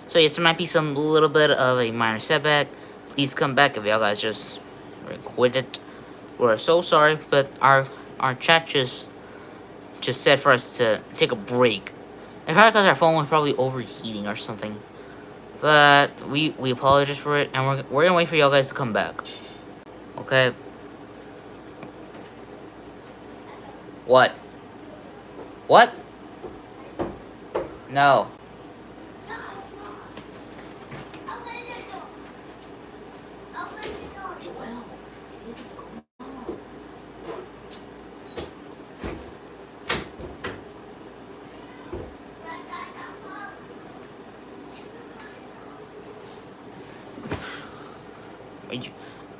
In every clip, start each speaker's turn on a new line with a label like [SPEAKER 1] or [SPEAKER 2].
[SPEAKER 1] So yes, there might be some little bit of a minor setback. Please come back if y'all guys just quit it. We're so sorry, but our chat just said for us to take a break. It's probably because our phone was probably overheating or something. But we apologize for it, and we're gonna wait for y'all guys to come back. Okay. What? What? No.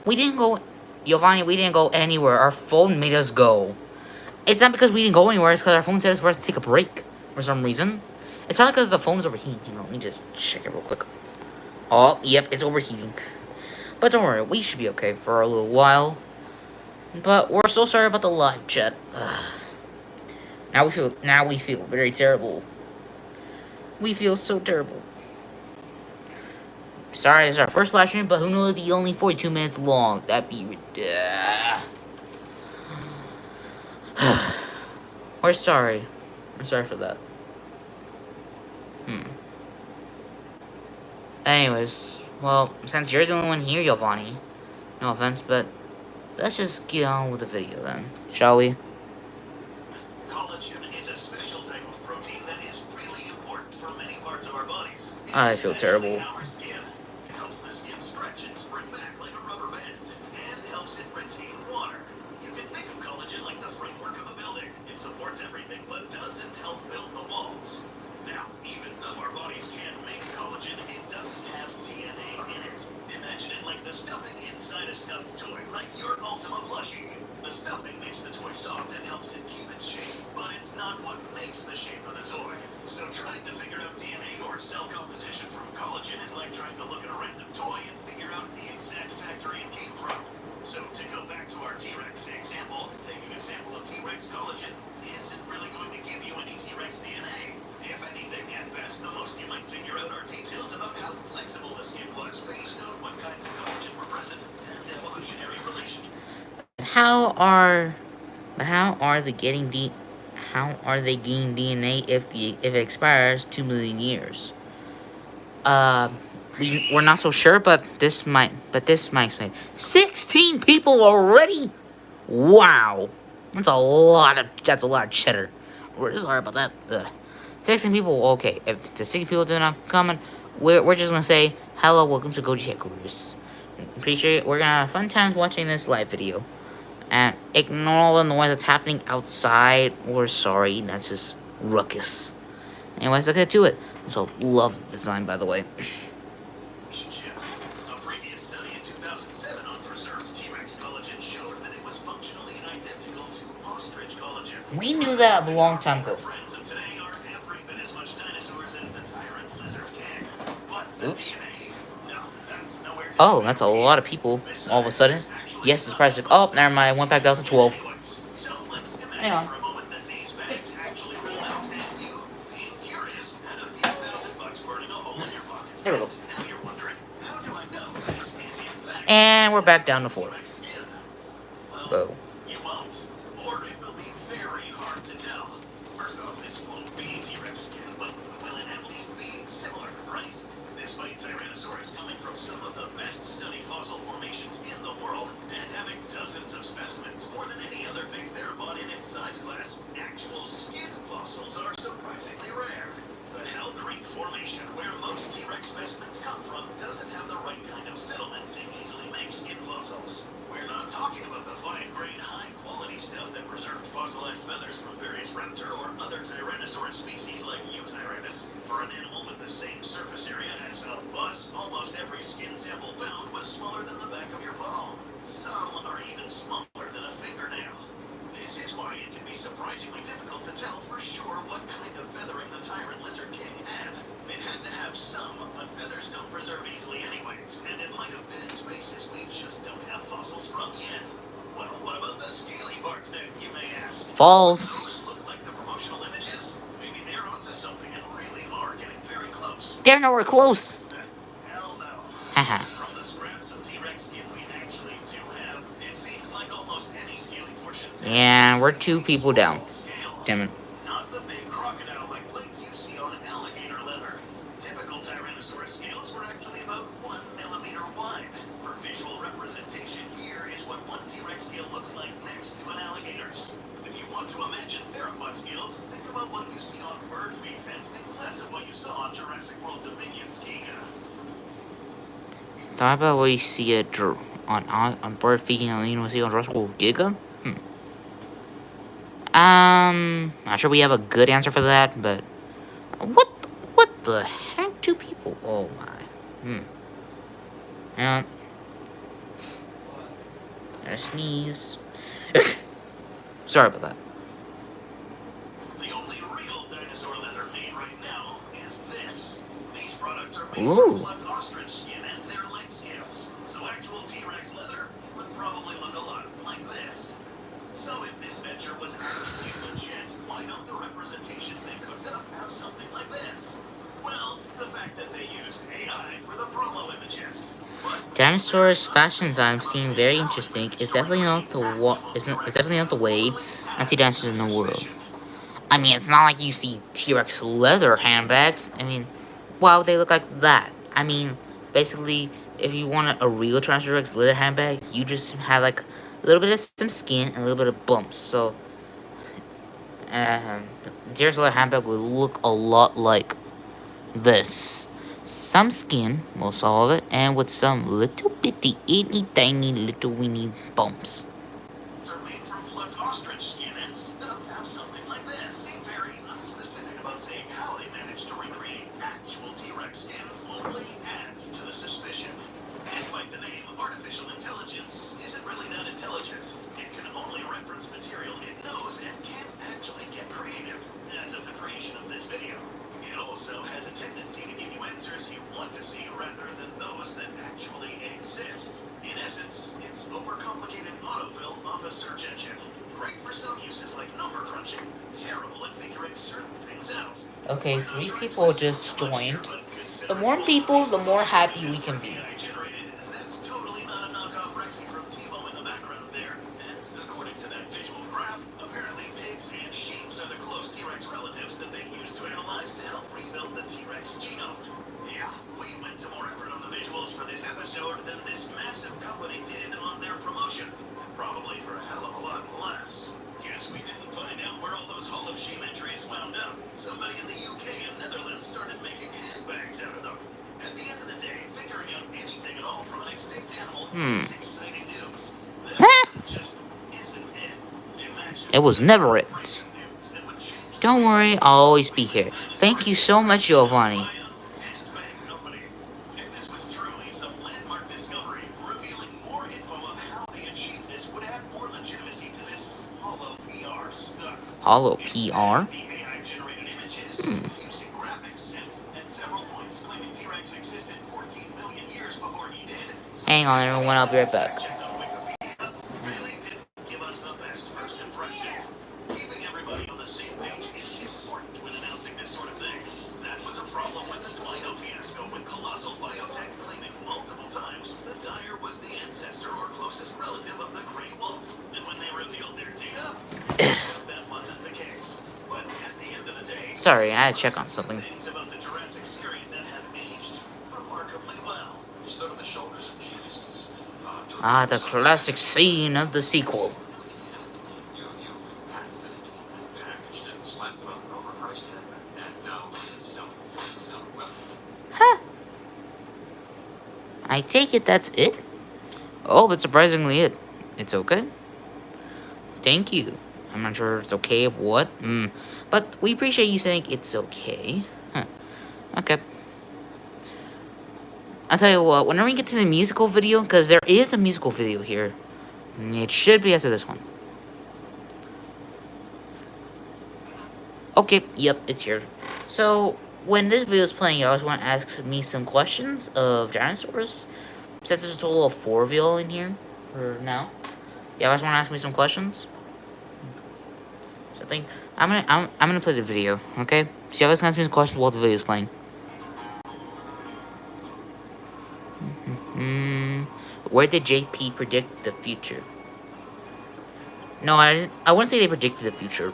[SPEAKER 1] We didn't go, Giovanni. We didn't go anywhere. Our phone made us go. It's not because we didn't go anywhere. It's because our phone said it's for us to take a break for some reason. It's probably because the phone's overheating. Let me just check it real quick. Oh, yep, it's overheating. But don't worry, we should be okay for a little while. But we're so sorry about the live chat. Now we feel very terrible. We feel so terrible. Sorry, it's our first live stream, but who knows? It'll be only 42 minutes long. That'd be we're sorry. We're sorry for that. Anyways, well, since you're the only one here, Giovanni, no offense, but let's just get on with the video then, shall we?
[SPEAKER 2] Collagen is a special type of protein that is really important for many parts of our bodies.
[SPEAKER 1] I feel terrible.
[SPEAKER 2] Our skin. It helps the skin stretch and spring back like a rubber band, and helps it retain water. You can think of collagen like the framework of a building. It supports everything, but doesn't help build the walls. Now, even though our bodies can make collagen, it doesn't have DNA in it. Imagine it like the stuffing inside a stuffed toy, like your Ultima plushie. The stuffing makes the toy soft and helps it keep its shape, but it's not what makes the shape of the toy. So trying to figure out DNA or cell composition from collagen is like trying to look at a random toy and figure out the exact factory it came from. So to go back to our T-Rex example, taking a sample of T-Rex collagen isn't really going to give you any T-Rex DNA. If anything, at best, the most you might figure out are details about how flexible the skin was based on what kinds of collagen were present and evolutionary relationship.
[SPEAKER 1] How are they getting DNA if it expires 2 million years? We're not so sure, but this might explain. 16 people already. Wow, that's a lot of cheddar. We're sorry about that. 16 people. Okay, if the 16 people do not come in, we're just gonna say hello, welcome to Goji Headquarters. I'm pretty sure we're gonna have fun times watching this live video. And ignore all the noise that's happening outside. We're sorry, that's just ruckus. Anyways, let's get to it. So, love the design, by the way.
[SPEAKER 2] A previous study in 2007 on preserved T-Rex collagen showed that it was functionally identical to ostrich collagen.
[SPEAKER 1] We knew that a long time ago.
[SPEAKER 2] Friends of today are every bit as much dinosaurs as the tyrant lizard king. But the
[SPEAKER 1] Oops.
[SPEAKER 2] DNA, no, that's nowhere to
[SPEAKER 1] Oh, that's a lot of people all of a sudden. Yes, it's price. Oh, never mind. I went back down to 12.
[SPEAKER 2] So let's imagine
[SPEAKER 1] Hang on.
[SPEAKER 2] for a moment that these bags actually roll out and you, being curious, had a few $1,000 burning a hole in your pocket.
[SPEAKER 1] There we go.
[SPEAKER 2] Now you're wondering, how do I know this is in fact
[SPEAKER 1] And we're back down to 4.
[SPEAKER 2] T-Rex skin? Well,
[SPEAKER 1] Boom.
[SPEAKER 2] you won't, or it will be very hard to tell. First off, this won't be T-Rex skin, but will it at least be similar, right? Despite Tyrannosaurus coming from some of the best studied fossil formations in the world and having dozens of specimens, more than any other big theropod in its size class, actual skin fossils are surprisingly rare. The Hell Creek Formation, where most T-Rex specimens come from, doesn't have the right kind of settlement to easily make skin fossils. We're not talking about the fine-grained, high-quality stuff that preserved fossilized feathers from various raptor or other Tyrannosaurus species like Eutyrannus. For an animal with the same surface area as a bus, almost every skin sample found was smaller than the back of your palm. Some are even smaller than a fingernail. This is why it can be surprisingly difficult to tell for sure what kind of feathering the tyrant lizard king had. It had to have some, but feathers don't preserve easily anyways, and it might have been in spaces we just don't have fossils from yet. Well, what about the scaly parts then, you may ask?
[SPEAKER 1] False.
[SPEAKER 2] Those look like the promotional images? Maybe they're onto something and really are getting very close.
[SPEAKER 1] They're nowhere close.
[SPEAKER 2] Hell no.
[SPEAKER 1] Haha.
[SPEAKER 2] From the scraps of T-Rex skin we actually do have, it seems like almost any scaly portions have
[SPEAKER 1] Yeah, we're
[SPEAKER 2] these
[SPEAKER 1] 2 people down.
[SPEAKER 2] small scales.
[SPEAKER 1] Damn it.
[SPEAKER 2] Not the big crocodile-like plates you see on alligator leather. Typical Tyrannosaurus scales were actually about 1 millimeter wide. For visual representation, here is what one T-Rex scale looks like next to an alligator's. If you want to imagine theropod scales, think about what you see on bird feet and think less of what you saw on Jurassic World Dominion's Giga.
[SPEAKER 1] Thought about what you see on bird feeding and you know see on Jurassic World Giga? Not sure we have a good answer for that, but what the heck? 2 people? Oh my. And there's a sneeze. Sorry about that.
[SPEAKER 2] The only real dinosaur leather made right now is this. These products are made
[SPEAKER 1] Ooh.
[SPEAKER 2] from plucked ostrich skin and their leg scales. So actual T-Rex leather would probably look a lot like this. So if this venture was actually legit, why don't the representations they cooked up have something like this? Well, the fact that they used AI for the promo images. But
[SPEAKER 1] Dinosaurs fashion design seem very interesting. It's definitely not it's definitely not the way I see dinosaurs in the world. I mean, it's not like you see T-Rex leather handbags. I mean, why would they look like that? I mean, basically, if you want a real Tyrannosaurus leather handbag, you just have like a little bit of some skin and a little bit of bumps. So, T-Rex leather handbag would look a lot like this. Some skin, most all of it, and with some little bitty, itty tiny little weeny bumps.
[SPEAKER 2] are made from plucked ostrich skin and stuff have something like this. Seem very unspecific about saying how they managed to recreate actual T-Rex skin only adds to the suspicion. Despite the name, artificial intelligence isn't really that intelligent. It can only reference material it knows and can't actually get creative, as of the creation of this video. It also has a tendency to give you answers you want to see rather than those that actually exist. In essence, it's overcomplicated autofill of a search engine. Great for some uses like number crunching. Terrible at figuring certain things out.
[SPEAKER 1] Okay, 3 people just joined. The more people, the more happy we can be.
[SPEAKER 2] AI generated, that's totally not a knockoff Rexy from Timo in the background there. And according to that visual graph, apparently pigs and sheep are the close T-Rex relatives that they used to analyze to help rebuild the T-Rex genome. Yeah, we went to more effort on the visuals for this episode than this massive company did on their promotion. Probably for a hell of a lot less. Guess we didn't find out where all those Hall of Shame entries wound up. Somebody in the UK and Netherlands started making handbags out of them. At the end of the day, figuring out anything at all from an extinct animal is exciting news. This just isn't it. Imagine
[SPEAKER 1] It was never it.
[SPEAKER 2] news that would change
[SPEAKER 1] Don't worry, I'll always be here. Thank you so much, Giovanni.
[SPEAKER 2] handbag company. If this was truly some landmark discovery, revealing more info of how they achieved this would add more legitimacy to this hollow PR stunt.
[SPEAKER 1] Hollow
[SPEAKER 2] Instead,
[SPEAKER 1] PR?
[SPEAKER 2] the AI-generated images, confusing graphics, and at several points claiming T-Rex existed 14 million years before he did.
[SPEAKER 1] Hang on, everyone, I'll be right back.
[SPEAKER 2] Checked on Wikipedia, really didn't give us the best first impression. Keeping everybody on the same page is important when announcing this sort of thing. That was a problem with the Dino fiasco, with Colossal Biotech claiming multiple times that Dyer was the ancestor or closest relative of the Grey Wolf. And when they revealed their data, that wasn't the case. But at the end of the day,
[SPEAKER 1] Sorry, I had to check on something.
[SPEAKER 2] things about the Jurassic series that have aged remarkably well. He stood on the shoulders of geniuses.
[SPEAKER 1] The classic scene of the sequel.
[SPEAKER 2] You patented it, and packaged it, slapped it on an overpriced handbag, and now sell it well.
[SPEAKER 1] Huh. I take it that's it? Oh, but surprisingly it. It's okay. Thank you. I'm not sure it's okay of what. But we appreciate you saying it's okay. Huh. Okay. I'll tell you what, whenever we get to the musical video, because there is a musical video here, it should be after this one. Okay, yep, it's here. So, when this video is playing, you always want to ask me some questions of dinosaurs. Since there's a total of 4 of y'all in here, for now. You guys want to ask me some questions? Something. I'm gonna play the video, okay? So you guys can ask me some questions while the video is playing. Where did JP predict the future? No, I didn't. I wouldn't say they predicted the future.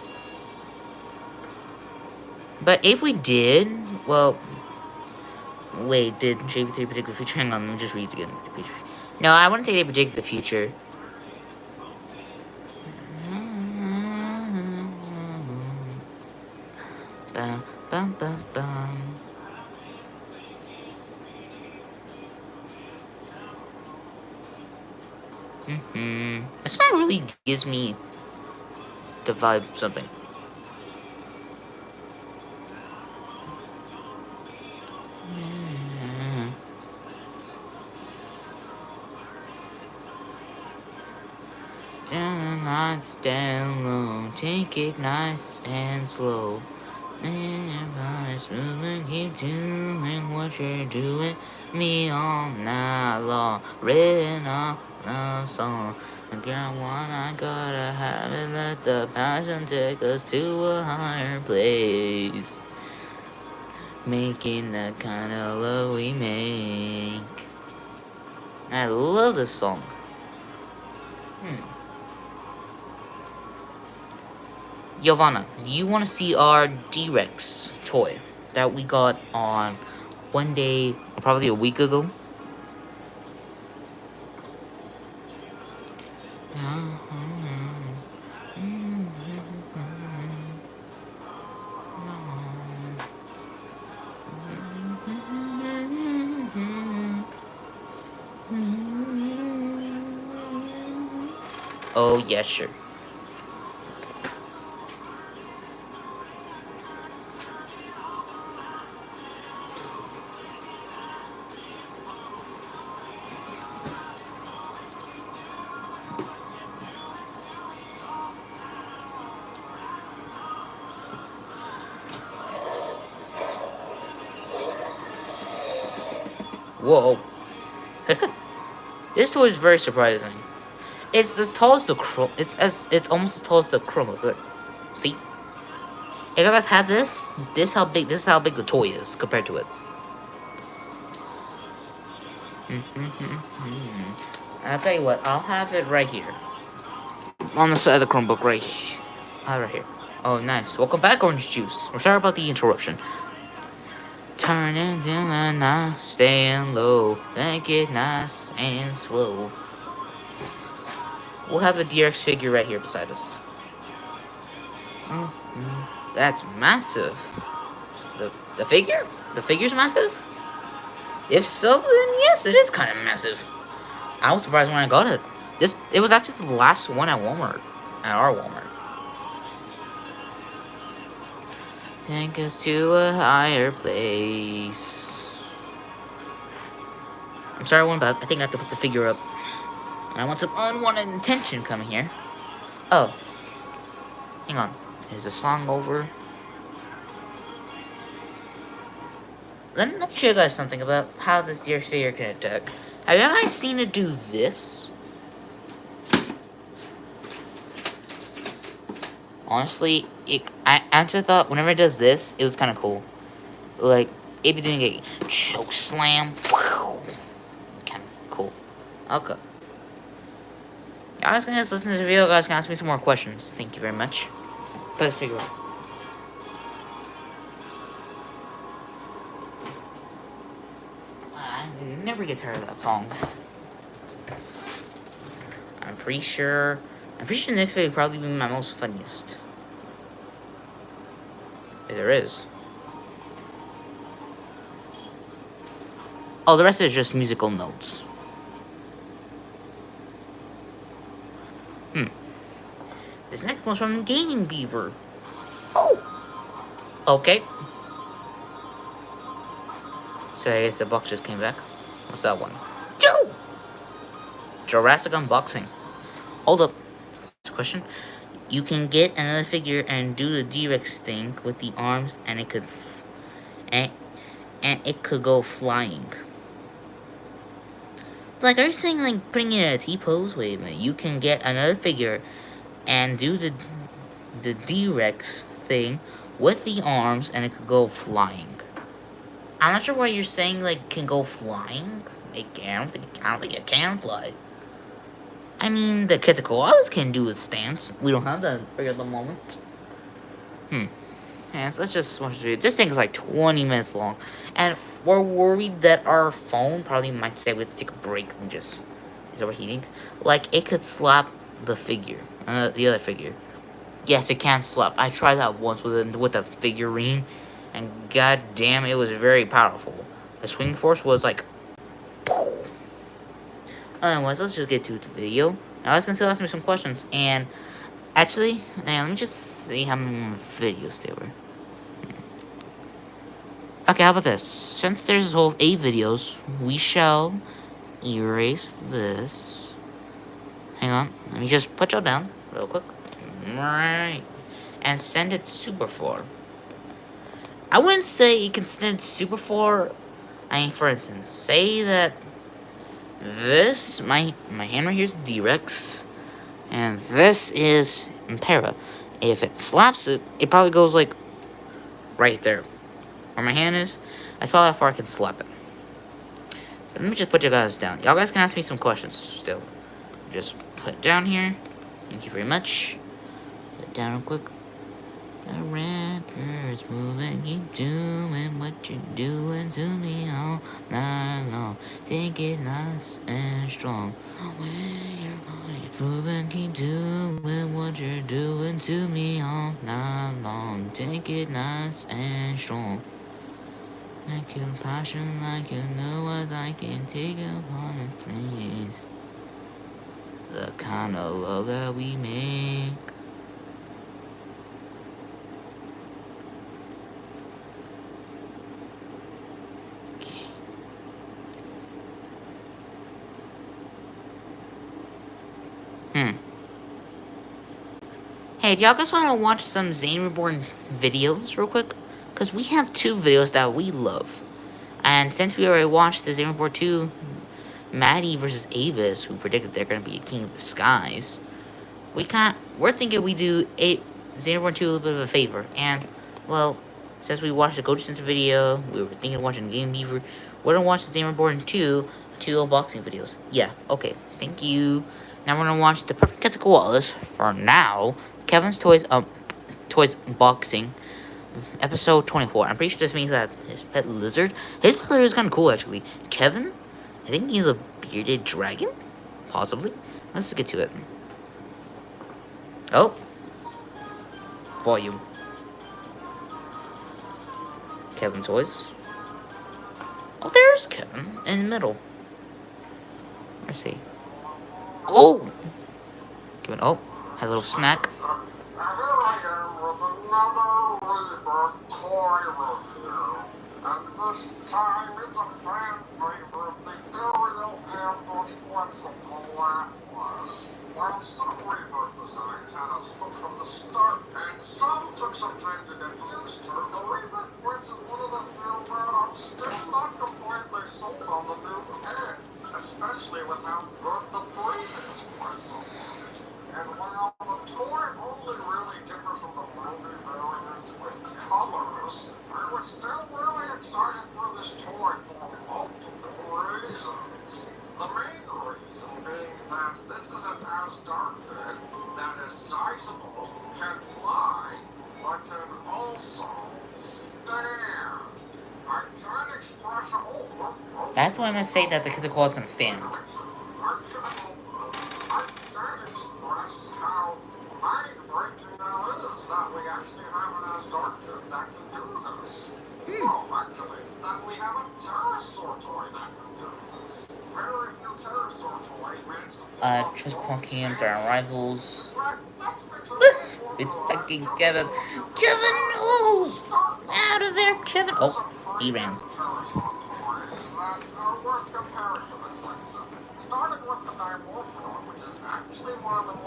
[SPEAKER 1] But if we did, well, wait, did JP3 predict the future? Hang on, let me just read it again. No, I wouldn't say they predicted the future. Bum, bum, bum, bum. This song really gives me the vibe something. Down, nice, down low. Take it nice and slow. Everybody's moving, keep doing what you're doing. Me all night long, written on a song. The girl one, I gotta have it. Let the passion take us to a higher place. Making the kind of love we make. I love this song. Giovanna, do you want to see our D-Rex toy that we got on one day, probably a week ago? Oh, yeah, sure. Whoa. This toy is very surprising. It's as tall as the it's almost as tall as the Chroma. Look, see? If you guys have this is how big the toy is compared to it. I'll tell you what, I'll have it right here. On the side of the Chromebook, right here. Oh, nice. Welcome back, Orange Juice. We're sorry about the interruption. Turning down the night, staying low, make it nice and slow. We'll have a DRX figure right here beside us. That's massive. The figure? The figure's massive? If so, then yes, it is kind of massive. I was surprised when I got it. It was actually the last one at Walmart. At our Walmart. Take us to a higher place. I'm sorry, I think I have to put the figure up. And I want some unwanted attention coming here. Oh. Hang on. Is the song over? Let me show you guys something about how this deer figure can attack. Have you guys seen it do this? Honestly, I actually thought whenever it does this, it was kind of cool. Like, it'd be doing a choke slam. Kind of cool. Okay. You guys can just listen to the video. You guys can ask me some more questions. Thank you very much. Put the figure out. I never get tired of that song. I'm pretty sure the next video will probably be my most funniest. If there is. Oh, the rest is just musical notes. This next one's from Gaming Beaver. Oh! Okay. So I guess the box just came back. What's that one? Jurassic Unboxing. Hold up. Question. You can get another figure and do the D-Rex thing with the arms, and it could and it could go flying. Like, are you saying like putting it in a T-pose? Wait a minute. You can get another figure and do the D-Rex thing with the arms, and it could go flying. I'm not sure why you're saying like can go flying. I don't think it can fly. I mean, the kids koalas can do a stance. We don't have that figure at the moment. Yeah, so let's just watch the video. This thing is like 20 minutes long. And we're worried that our phone probably might say we have to take a break and just is overheating. Like, it could slap the figure. The other figure. Yes, it can slap. I tried that once with a figurine. And god damn, it was very powerful. The swing force was like... Anyways, let's just get to the video. Now, I was gonna ask me some questions. And actually, let me just see how many videos there were. Okay, how about this? Since there's a whole 8 videos, we shall erase this. Hang on, let me just put y'all down real quick. Right. And send it super far. I wouldn't say you can send it super far. I mean, for instance, say that this, my hand right here is D-Rex, and this is Impera. If it slaps it, it probably goes like right there. Where my hand is, that's probably how far I can slap it. But let me just put you guys down. Y'all guys can ask me some questions still. Just put it down here. Thank you very much. Put it down real quick. The record's moving, keep doing what you're doing to me all night long. Take it nice and strong. When your body's moving, keep doing what you're doing to me all night long. Take it nice and strong. Like your passion, like you know as I can take upon it, please. The kind of love that we make. Okay. Hey, do y'all guys want to watch some Zane Reborn videos real quick? Because we have 2 videos that we love. And since we already watched the Zane Reborn 2, Maddie versus Avis, who predicted they're going to be a king of the skies, we're thinking we do Zane Reborn 2 a little bit of a favor. And, well, since we watched the Goji Center video, we were thinking of watching Game Beaver, we're going to watch the Zane Reborn 2 unboxing videos. Yeah, okay, thank you. Now we're going to watch the Perfect Cats of Koalas for now. Kevin's Toys Boxing, episode 24. I'm pretty sure this means that his pet lizard is kind of cool, actually. Kevin, I think he's a bearded dragon, possibly. Let's get to it. Oh, volume. Kevin Toys. Oh, there's Kevin in the middle. Let's see. Oh, Kevin. Oh, had a little snack.
[SPEAKER 2] Toy review, and this time it's a fan favorite, the aerial ambush flexible atlas. While some rebirth designs had us hooked from the start, and some took some time to get used to, the Rebirth Blitz is one of the few where I'm still not completely sold on the new head, especially with how good the previous was so far. And while the toy only really differs from the movie variant with colors, I was still really excited for this toy for multiple reasons. The main reason being that this is an Asdarkid that is sizable, can fly, but can also stand. I can't express
[SPEAKER 1] That's why I'm gonna say that the Kizakwa is gonna stand.
[SPEAKER 2] I can't express how mind-breaking that is that we actually have an Asdarkid that can do this. Oh, actually, that we have a pterosaur toy that can do this. Very few pterosaur toys manage to
[SPEAKER 1] Just clunking their rivals. It's fucking Kevin. Kevin, no! Out of there, Kevin. Oh, he ran.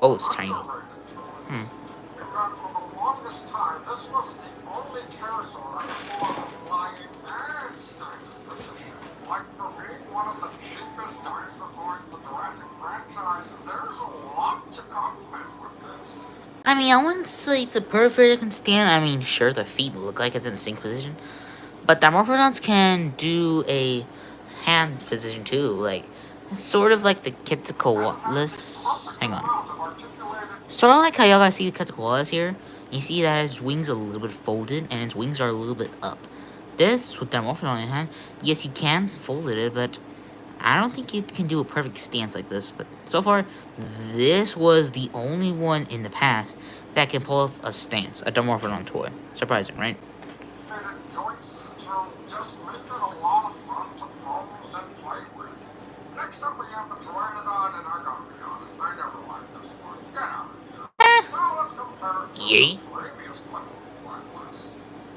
[SPEAKER 1] Oh, it's tiny.
[SPEAKER 2] Because for the longest time, this was the only pterosaur that could pull off flying and standing position. Like, for being one of the cheapest dinosaur toys in the Jurassic franchise, there's a lot to compliment with this.
[SPEAKER 1] I mean, I wouldn't say it's a perfect that can stand. I mean, sure, the feet look like it's in the same position. But the Morphodons can do a hands position too, like sort of like the Quetzalcoatlus. Hang on. Sort of like how y'all guys see the Quetzalcoatlus here. You see that his wings are a little bit folded and his wings are a little bit up. This with Dimorphin on the hand, yes you can fold it, but I don't think it can do a perfect stance like this. But so far, this was the only one in the past that can pull off a stance, a Dimorphin on toy. Surprising, right?
[SPEAKER 2] Next up, we have the Pteranodon, and I gotta be honest, I never liked this one. Get out of here. Now let's compare it to
[SPEAKER 1] Yay.
[SPEAKER 2] the previous Quetzalcoatlus.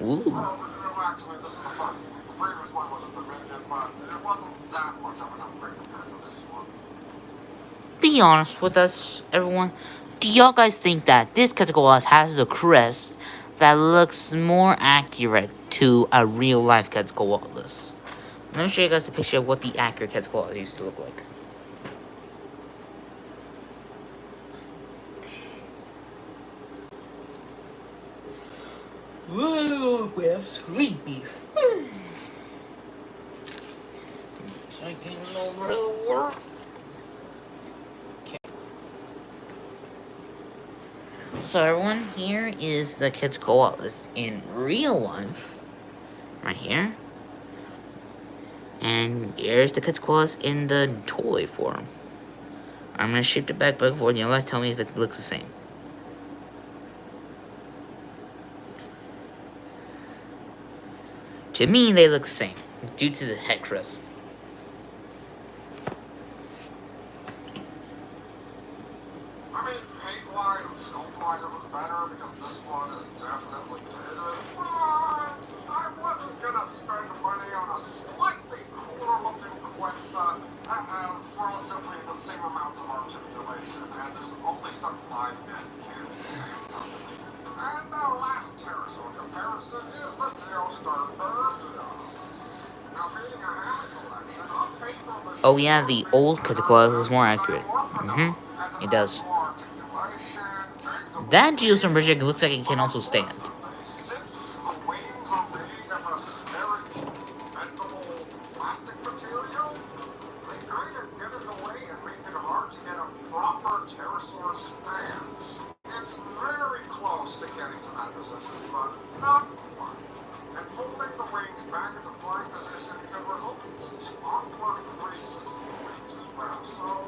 [SPEAKER 1] Ooh.
[SPEAKER 2] Well, actually, this is the first one. The previous one was a Dominion, but it wasn't that much of an upgrade compared to this one.
[SPEAKER 1] Be honest with us, everyone. Do y'all guys think that this Quetzalcoatlus has a crest that looks more accurate to a real-life Quetzalcoatlus? Let me show you guys the picture of what the accurate Quetzalcoatlus used to look like. Whoa, we're sleepy. Taking over the world. Okay. So everyone, here is the Quetzalcoatlus in real life. Right here. And here's the Quetzalcoatlus in the toy form. I'm gonna shift it back and forth, and you guys tell me if it looks the same. To me, they look the same, due to the head crest.
[SPEAKER 2] I mean, paint-wise and sculpt-wise, it looks better because this one is definitely dated. But I wasn't gonna spend money on a slightly cooler-looking Quetzal that has relatively the same amount of articulation and is only stuck 5 net cans. And our last pterosaur comparison is the Geostar Bermuda. Now, being a hammock collection, on paper,
[SPEAKER 1] Oh yeah, the old Quetzalcoatlus is more accurate. It does. That Geostorm looks like it can also stand.
[SPEAKER 2] Since the wings are made of a very bendable plastic material, they kind of get in the way and make it hard to get a proper pterosaur stance. It's very close to getting to that position, but not quite. And folding the wings back into flying position can result in these awkward creases in the wings as well. So,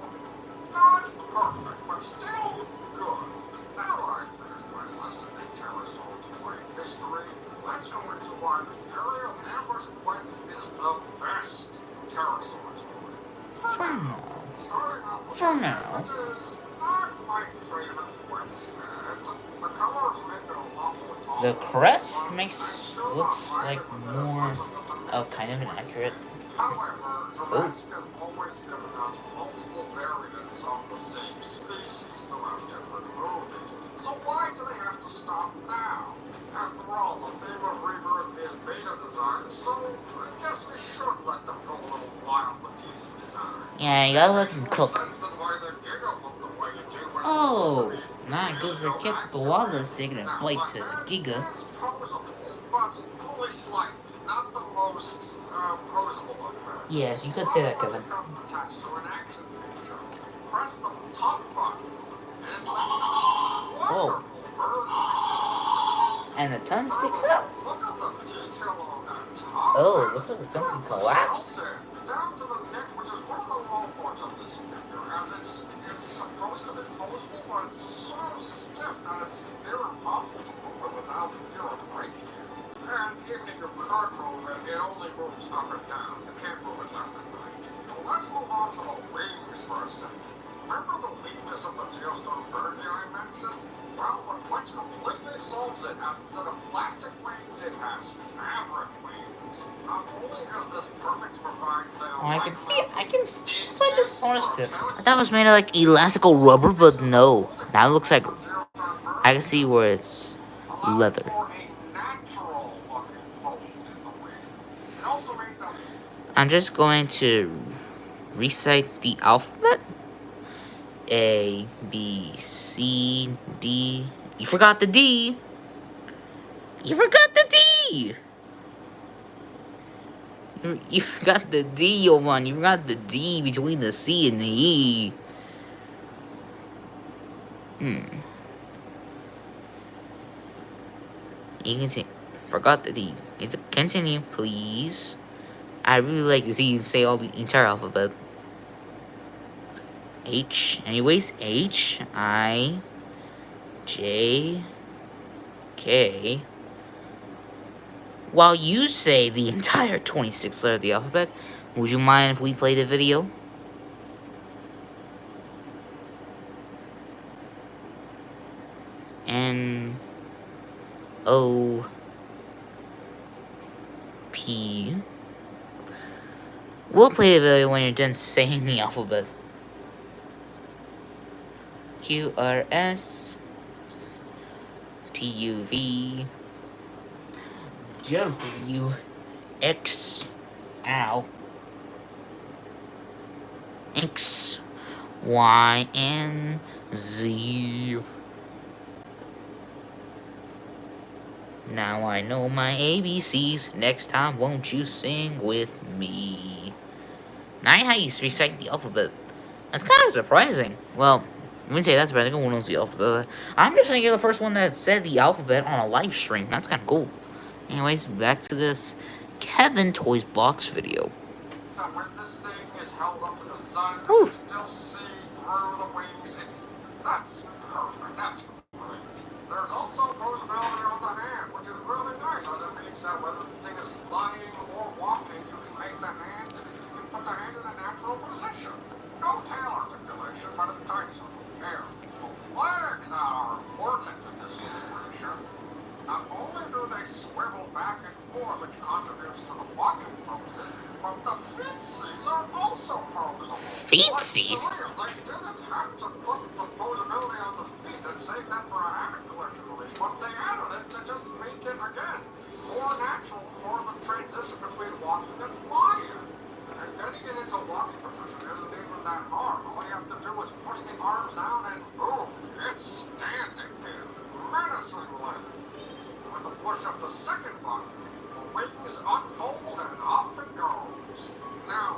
[SPEAKER 2] not perfect, but still good. Now that I've finished my lesson in pterosaur toy history, let's go into why the Imperial Ambush Quetz is the best pterosaur toy.
[SPEAKER 1] For now.
[SPEAKER 2] Starting out with
[SPEAKER 1] For
[SPEAKER 2] the
[SPEAKER 1] now.
[SPEAKER 2] which is not my favorite Quetz head. The colors make it a lot more tolerable.
[SPEAKER 1] The crest looks like more of kind of an accurate.
[SPEAKER 2] However, Jurassic has always given us multiple variants of the same species throughout different movies. So why do they have to stop now? After all, the theme of Rebirth is beta design, so I guess we should let them go a little wild with these designs.
[SPEAKER 1] Yeah, you gotta let them cook.
[SPEAKER 2] Sense than why the Giga looked the way it did when
[SPEAKER 1] Oh,
[SPEAKER 2] it's supposed to be
[SPEAKER 1] not good for Quetzalcoatlus taking a bite to Giga.
[SPEAKER 2] is posable, but only slightly. Not the most posable of them.
[SPEAKER 1] Yes, you could say that, Kevin.
[SPEAKER 2] Comes attached to an action feature. Press the top button, and it brings up a wonderful bird.
[SPEAKER 1] And the tongue sticks up.
[SPEAKER 2] Look at the detail on that top.
[SPEAKER 1] Oh, looks like something collapsed.
[SPEAKER 2] Down to the neck, which is one of the low points of this figure, as it's supposed to be posable, but it's so stiff that it's near impossible to move it without fear of breaking it. And even if you could move it, it only moves up and down. You can't move it left and right. Well, let's move on to the wings for a second. Remember the weakness of the Geostorm Birdie I mentioned? Well, the Quetz completely solves it, as instead of plastic wings, it has fabric wings. Not only is this perfect to provide the...
[SPEAKER 1] Oh, I can see it. That's what I just noticed it. I thought it was made of like elastical rubber, but no. That looks like... I can see where it's leather. I'm just going to recite the alphabet. A, B, C, D. You forgot the D. You forgot the D. You forgot the D, Yovan. You forgot the D between the C and the E. Hmm. You can say, forgot the D. It's a continue, please. I really like to see you say all the entire alphabet. H. Anyways, H, I, J, K. While you say the entire 26 letter of the alphabet, would you mind if we play the video? N, O, P. We'll play the video when you're done saying the alphabet. Q, R, S, T, U, V, W, X, ow, X, Y, and Z. Now I know my ABCs. Next time, won't you sing with me? Now how you recite the alphabet. That's kind of surprising. Well, I wouldn't say that's surprising. Everyone knows the alphabet. I'm just saying you're the first one that said the alphabet on a live stream. That's kind of cool. Anyways, back to this Kevin Toys box video.
[SPEAKER 2] So when this thing is held up to the sun,
[SPEAKER 1] Whew.
[SPEAKER 2] you still see through the wings. That's perfect. That's great. There's also posability on the hand, which is really nice, as it means that whether the thing is flying or walking, you can make the hand, you can put the hand in a natural position. No tail articulation, but it's tiny sort of hair. It's the legs that are important in this situation. Not only do they swivel back and forth, which contributes to the walking poses, but the feetsies are also posable.
[SPEAKER 1] Feetsies?
[SPEAKER 2] Like, they didn't have to put the posability on the feet and save that for a hammock collection release, but they added it to just make it, again, more natural for the transition between walking and flying. And getting it into walking position isn't even that hard. All you have to do is push the arms down and boom, it's standing in menacingly. With the push of the second button, the wings unfold and off it goes. Now,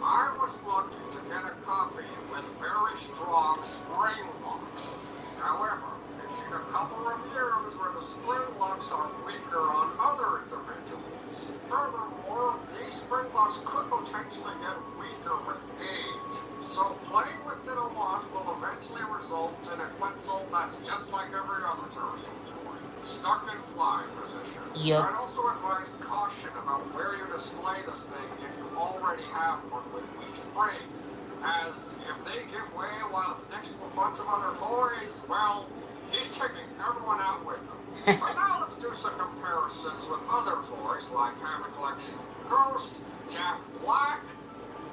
[SPEAKER 2] I was lucky to get a copy with very strong spring locks. However, I've seen a couple reviews where the spring locks are weaker on other individuals. Furthermore, these spring locks could potentially get weaker with age. So playing with it a lot will eventually result in a Quetzal that's just like every other turtle toy. Stuck in flying position.
[SPEAKER 1] Yep.
[SPEAKER 2] I'd also advise caution about where you display this thing if you already have one with weak springs. As if they give way while it's next to a bunch of other toys, well, he's taking everyone out with him. But now let's do some comparisons with other toys like Hammock Collection Ghost, Jack Black,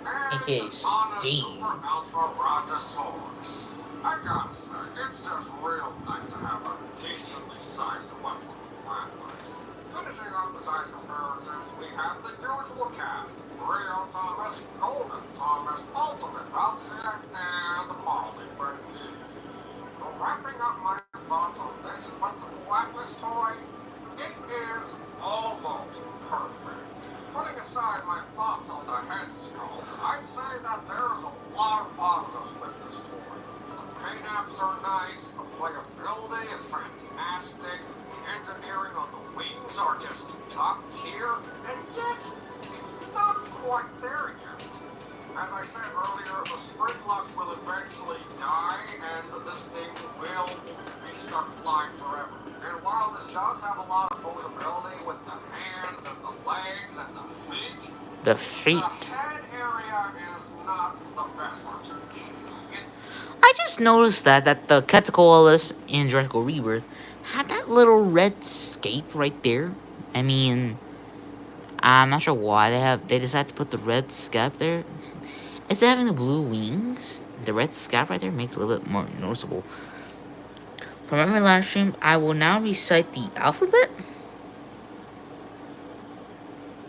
[SPEAKER 2] and
[SPEAKER 1] AKA
[SPEAKER 2] Mana
[SPEAKER 1] Steve.
[SPEAKER 2] Super Alpha Rajasaurus. I gotta say, it's just real nice to have a decently sized Quetzal like this. Finishing off the size comparisons, we have the usual cast. Rio Thomas, Golden Thomas, Ultimate Valchek, and Marley Brady. Well, wrapping up my thoughts on this Quetzal Atlas toy, it is almost perfect. Putting aside my thoughts on the head sculpt, I'd say that there is a lot of positives with this toy. Paint-apps are nice, the playability is fantastic, the engineering on the wings are just top tier, and yet, it's not quite there yet. As I said earlier, the spring locks will eventually die, and this thing will be stuck flying forever. And while this does have a lot of posability with the hands and the legs and the feet,
[SPEAKER 1] The feet.
[SPEAKER 2] the head area is not the best one to keep.
[SPEAKER 1] I just noticed that the Quetzalcoatlus in Jurassic World Rebirth had that little red scape right there. I mean, I'm not sure why they decided to put the red scape there. Instead of having the blue wings, the red scape right there makes it a little bit more noticeable. From every live stream, I will now recite the alphabet.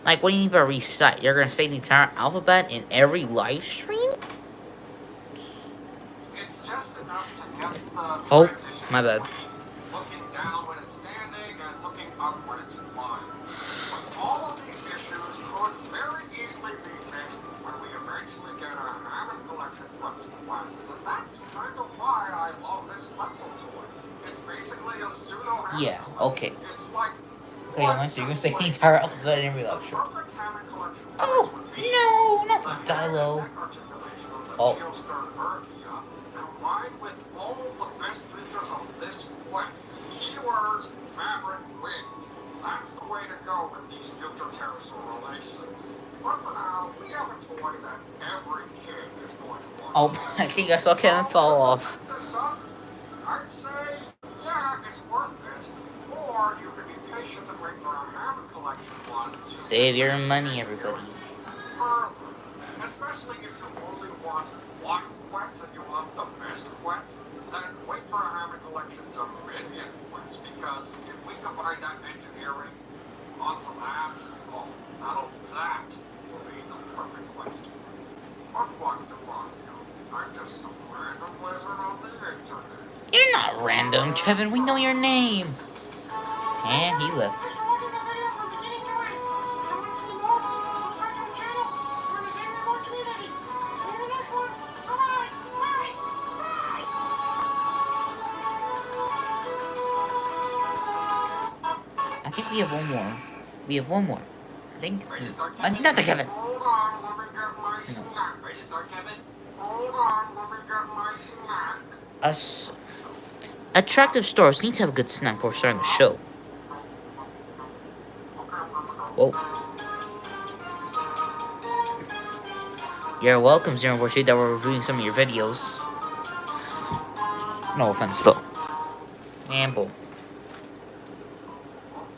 [SPEAKER 1] Like, what do you mean by recite? You're gonna say the entire alphabet in every live stream?
[SPEAKER 2] It's just enough to get the
[SPEAKER 1] Oh,
[SPEAKER 2] transition
[SPEAKER 1] my bad.
[SPEAKER 2] between looking down when it's standing and looking up when it's flying. But all of these issues could very
[SPEAKER 1] Okay.
[SPEAKER 2] It's like
[SPEAKER 1] Okay, young so you're gonna say the entire alphabet and every letter. Sure.
[SPEAKER 2] perfect habit collection
[SPEAKER 1] Oh,
[SPEAKER 2] would be
[SPEAKER 1] no, not
[SPEAKER 2] the
[SPEAKER 1] the Dilo.
[SPEAKER 2] neck articulation of the
[SPEAKER 1] Oh.
[SPEAKER 2] geosternbergia combined with all the best features of this quest. Keywords, fabric, wind. That's the way to go with these future pterosaur releases. But for now, we have a toy that every kid is going to want.
[SPEAKER 1] Oh, I think I saw Kevin fall off.
[SPEAKER 2] This up, I'd say, yeah, it's worth it. Or you could be patient and wait for a habit collection one.
[SPEAKER 1] Save your money, everybody.
[SPEAKER 2] Further, especially if you only want one quetz and you want the best quetz, then wait for a habit collection Dominion quetz, because if we combine that engineering onto that, oh, that will be the perfect quetz. But what do I know? I'm just some random lizard on the internet.
[SPEAKER 1] You're not random, Kevin. We know your name. And he left. I think we have one more. We have one more. I think it's another Kevin.
[SPEAKER 2] Hold on, let me get my snack. Ready to start, Kevin? Hold on, let me get my snack.
[SPEAKER 1] Us attractive stars need to have a good snack before starting a show. Whoa. You're welcome, Zero Worship, that we're reviewing some of your videos. No offense, though. And boom.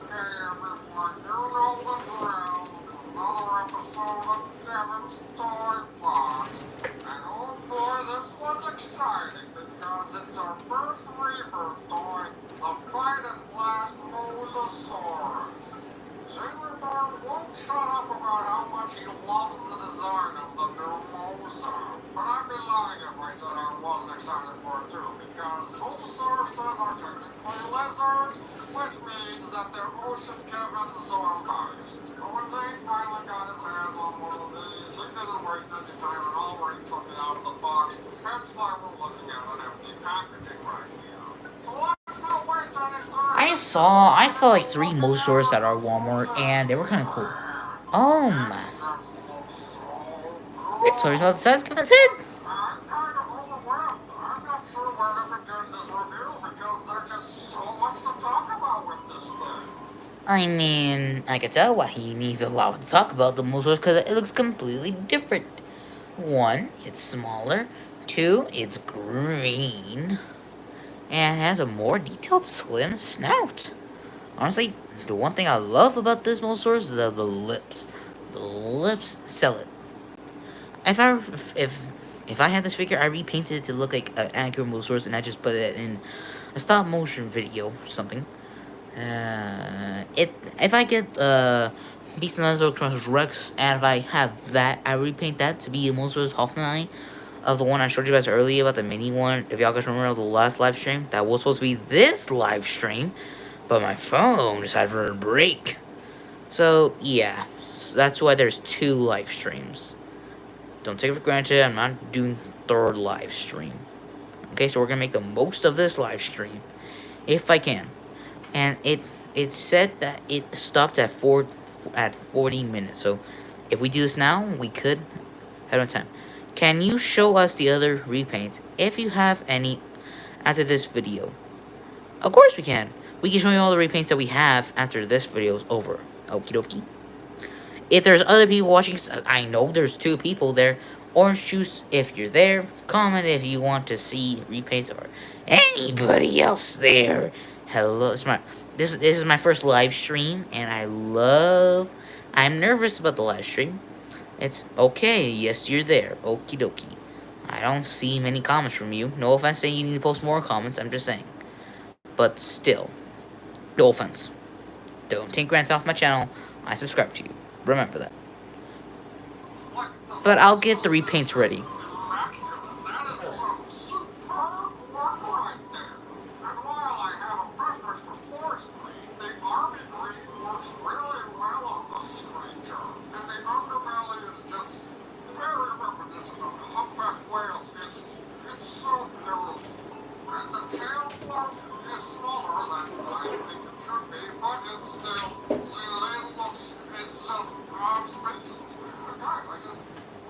[SPEAKER 2] Okay, everyone, you know the drill. Another episode of Kevin's Toy Box. And oh boy, this was exciting because it's our first rebirth toy, the Bite and Blast Mosasaurus. Zingerberg won't shut up about how much he loves the design of the new Mosa. But I'd be lying if I said I wasn't excited for it too, because Mosasauruses are technically lizards, which means that they're Ocean Kevin zombies. When Zane finally got his hands on one of these, he didn't waste any time at all where he took it out of the box, hence why we're looking at an empty packaging right here. So let's not waste any time.
[SPEAKER 1] I saw like 3 Mosasaurus at our Walmart, and they were kind of cool. It's always about the size of Kevin's head.
[SPEAKER 2] I'm kind of overwhelmed. I'm not sure where to begin this review because there's just so much to talk about with this thing.
[SPEAKER 1] I mean, I can tell why he needs a lot to talk about the Mosasaurus because it looks completely different. 1, it's smaller. 2, it's green. And it has a more detailed, slim snout. Honestly, the one thing I love about this Mosasaurus is the lips. The lips sell it. If I had this figure, I repainted it to look like an accurate Mosasaurus, and I just put it in a stop motion video or something. If I get Beast and Dinosaur Rex, and if I have that, I repaint that to be a Mosasaurus Hoffmann of the one I showed you guys earlier about the mini one. If y'all guys remember the last live stream, that was supposed to be this live stream, but my phone decided for a break. So yeah, that's why there's 2 live streams. Don't take it for granted, I'm not doing 3rd live stream. Okay, so we're gonna make the most of this live stream, if I can. And it said that it stopped at 40 minutes. So if we do this now, we could head on time. Can you show us the other repaints, if you have any, after this video? Of course we can. We can show you all the repaints that we have after this video is over. Okie dokie. If there's other people watching, I know there's 2 people there. Orange Juice, if you're there. Comment if you want to see repaints or anybody else there. Hello, this is my first live stream, and I'm nervous about the live stream. It's okay, yes, you're there. Okie dokie. I don't see many comments from you. No offense saying you need to post more comments, I'm just saying. But still, no offense. Don't take grants off my channel. I subscribe to you. Remember that. But I'll get the repaints ready.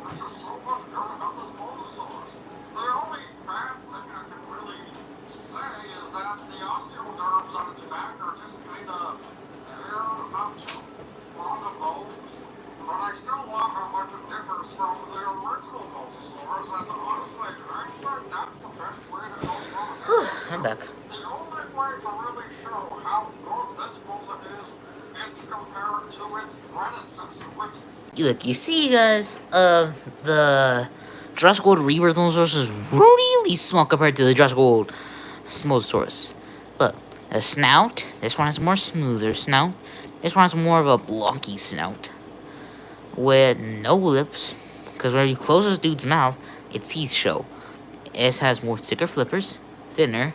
[SPEAKER 2] There's just so much good about this Mosasaurus. The only bad thing I can really say is that the osteoderms on its back are just kind of, they're not too fond of those. But I still love how much it differs from the original Mosasaurus, and honestly, I think that's the best way to go from it.
[SPEAKER 1] I'm back.
[SPEAKER 2] The only way to really show how good this Mosa is to compare it to its predecessor, which
[SPEAKER 1] Look, you see, guys, the Jurassic World Rebirth Mosasaurus is really small compared to the Jurassic World Mosasaurus. Look, the snout, this one has more smoother snout. This one has more of a blocky snout. With no lips, because when you close this dude's mouth, its teeth show. It has more thicker flippers, thinner,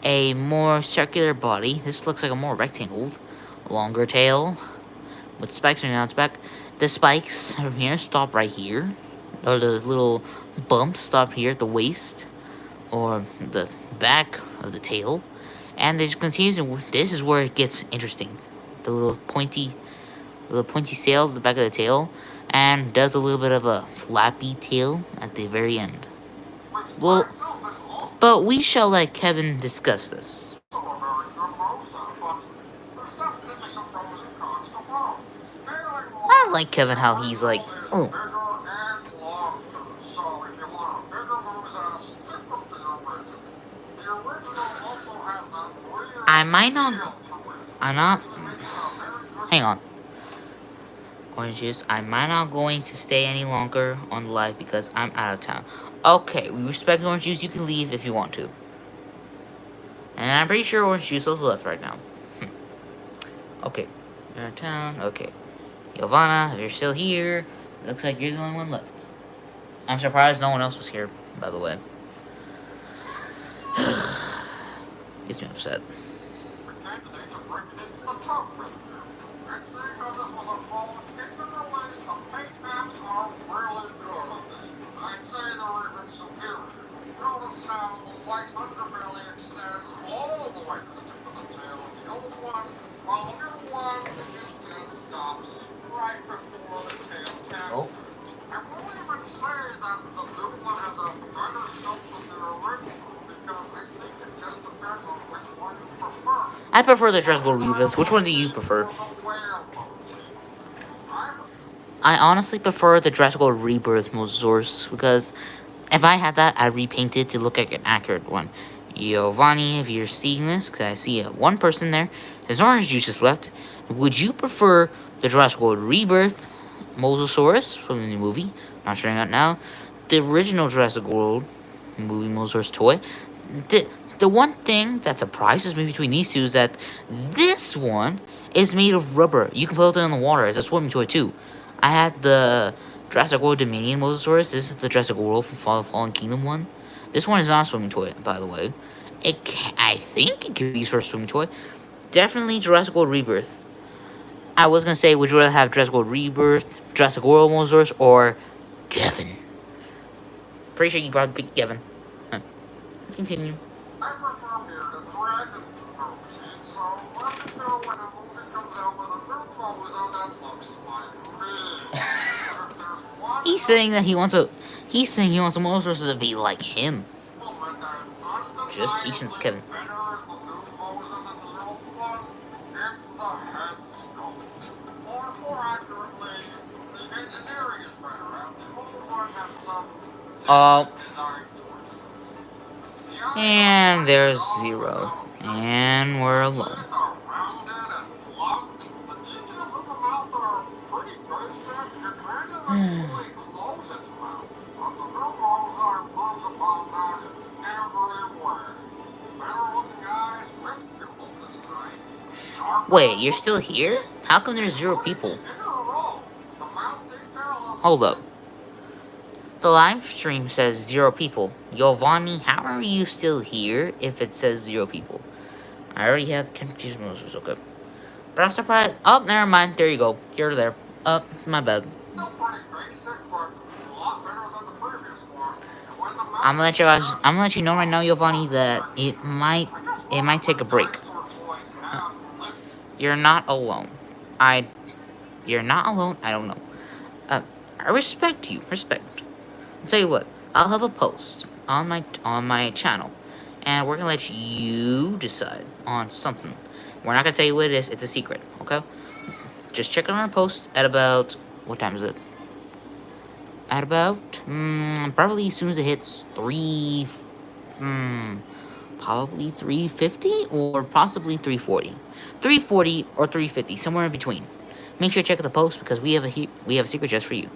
[SPEAKER 1] a more circular body. This looks like a more rectangle, longer tail, with spikes on its back. The spikes from here stop right here, or the little bumps stop here at the waist, or the back of the tail, and it just continues. And this is where it gets interesting. The little pointy sail at the back of the tail, and does a little bit of a flappy tail at the very end. Well, but we shall let Kevin discuss this. I like Kevin how he's like, oh, I'm not, hang on. Orange juice, I'm not going to stay any longer on live because I'm out of town. Okay, we respect Orange Juice, you can leave if you want to. And I'm pretty sure Orange Juice is left right now. Okay, you're out of town, okay. Giovanna, if you're still here, looks like you're the only one left. I'm surprised no one else was here, by the way. Gets me upset.
[SPEAKER 2] I'd say they're even superior. Notice how the white underbelly extends all the way to the tip of the tail of the old one, while the new one just stops right before the tail taps. I won't even say that the new one has a better scope than the original, because I think it just depends on which one you prefer.
[SPEAKER 1] I prefer the Jurassic World Rebirth. Which one do you prefer? I honestly prefer the Jurassic World Rebirth Mosasaurus, because if I had that, I'd repaint it to look like an accurate one. Giovanni, if you're seeing this, because I see one person there, there's orange juice is left. Would you prefer the Jurassic World Rebirth Mosasaurus from the new movie? Not showing out now. The original Jurassic World movie Mosasaurus toy. The one thing that surprises me between these two is that this one is made of rubber. You can put it in the water. It's a swimming toy too. I had the Jurassic World Dominion Mosasaurus. This is the Jurassic World from Fallen Kingdom one. This one is not a swimming toy, by the way. I think it could be used for a swimming toy. Definitely Jurassic World Rebirth. I was gonna say, would you rather have Jurassic World Rebirth, Jurassic World Mosasaurus, or Kevin? Pretty sure you probably picked Kevin. Huh. Let's continue.
[SPEAKER 2] I prefer Bearded Dragon protein, so let me know when a movie comes out with a new Mosa that looks like me. If there's one
[SPEAKER 1] He's saying that he wants a Mosasaurus to be like him.
[SPEAKER 2] element that is
[SPEAKER 1] Just patience, Kevin.
[SPEAKER 2] better in the new Mosa than the old one, it's the head sculpt. Or more accurately, the engineering is better, as the old one has some design choices.
[SPEAKER 1] And there's zero. And we're alone. Wait, you're still here? How come there's 0 people? Hold up. The live stream says 0 people. Giovanni, how are you still here if it says 0 people? I already have Kentucky's Moses, okay. But I'm surprised. Oh, never mind. There you go. You're there. Oh, my bad. I'm gonna let you know right now, Giovanni, that it might take a break. You're not alone. You're not alone. I don't know. I respect you. Respect. I'll tell you what. I'll have a post on my channel, and we're gonna let you decide on something. We're not gonna tell you what it is. It's a secret. Okay. Just check it on our post at about what time is it? At about probably as soon as it hits probably 350 or possibly 340. 340 or 350, somewhere in between. Make sure to check out the post because we have a secret just for you.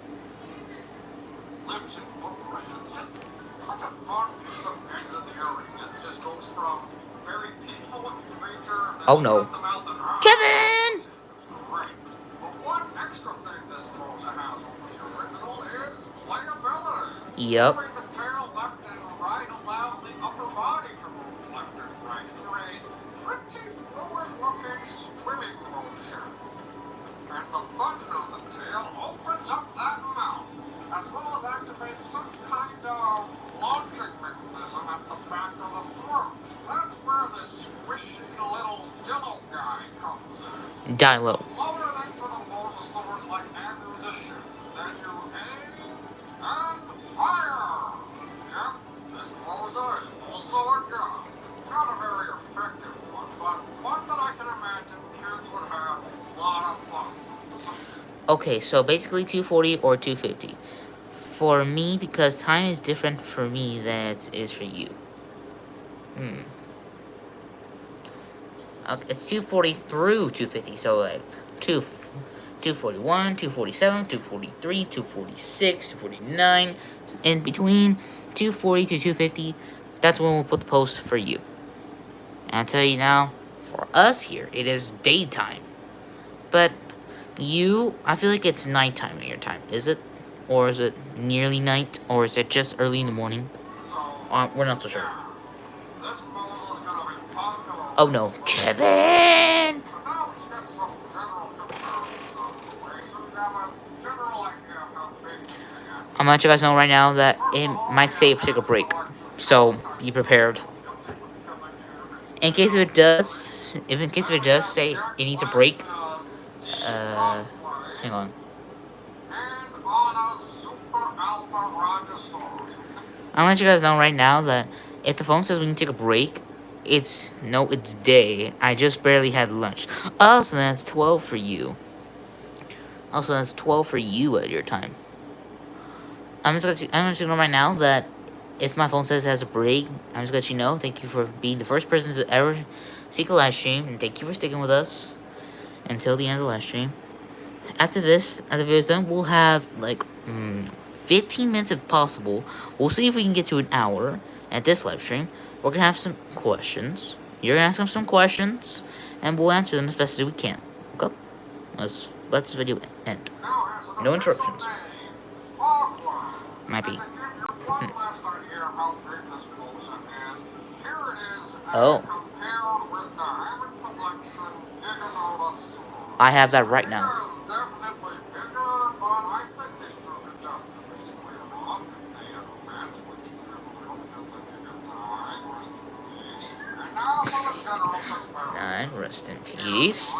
[SPEAKER 2] Lips Incorporated. Just such a fun piece of engineering. It just goes from very peaceful looking creature that
[SPEAKER 1] Oh
[SPEAKER 2] you
[SPEAKER 1] no.
[SPEAKER 2] cut them out and
[SPEAKER 1] Kevin!
[SPEAKER 2] great. But one extra thing this Rosa has over the original is playability.
[SPEAKER 1] Yep.
[SPEAKER 2] Moving the tail left and right allows the upper body to move left and right for a pretty fluid looking swimming motion. And the button on the tail opens up that mouth, as well as activates some kind of launching mechanism at the back of the throat. That's where the squishy little dillo guy comes in.
[SPEAKER 1] Dilo.
[SPEAKER 2] Load it into the mosasaurs like ammunition. Then you aim and fire. Yep, this mosa is also a gun. Not a very effective one, but one that I can imagine kids would have a lot of fun.
[SPEAKER 1] Okay, so basically 240 or 250. For me, because time is different for me than it is for you. Okay, it's 240 through 250, so like 241, 247, 243, 246, 249. In between 240 to 250, that's when we'll put the post for you. And I'll tell you now, for us here, it is daytime. But you, I feel like it's nighttime in your time. Is it? Or is it nearly night? Or is it just early in the morning? We're not so sure.
[SPEAKER 2] This mosa's gonna be popular.
[SPEAKER 1] Oh no, Kevin!
[SPEAKER 2] Now let's get some general comparisons out of the way so we have a general idea of how big this thing actually is.
[SPEAKER 1] I'm gonna let you guys know right now that it might say take a break. So be prepared. In case if it does, say it needs a break, hang on.
[SPEAKER 2] And on a super alpha Rajasaurus.
[SPEAKER 1] I'm gonna let you guys know right now that if the phone says we need to take a break, it's day. I just barely had lunch. Oh, so that's 12 for you. Also, that's 12 for you at your time. I'm just gonna let you know right now that if my phone says it has a break, I'm just gonna let you know. Thank you for being the first person to ever seek a live stream, and thank you for sticking with us until the end of the live stream. After this, after the video's done, we'll have like 15 minutes if possible. We'll see if we can get to an hour at this live stream. We're gonna have some questions. You're gonna ask them some questions, and we'll answer them as best as we can. Okay? Let's video end. No interruptions. Might be. Oh. I have that right now. Nine, rest in peace.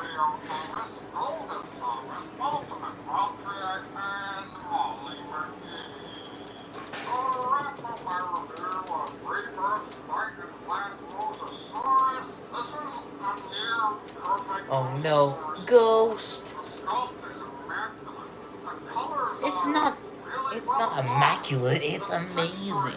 [SPEAKER 1] Oh no, ghost. It's not immaculate, it's amazing.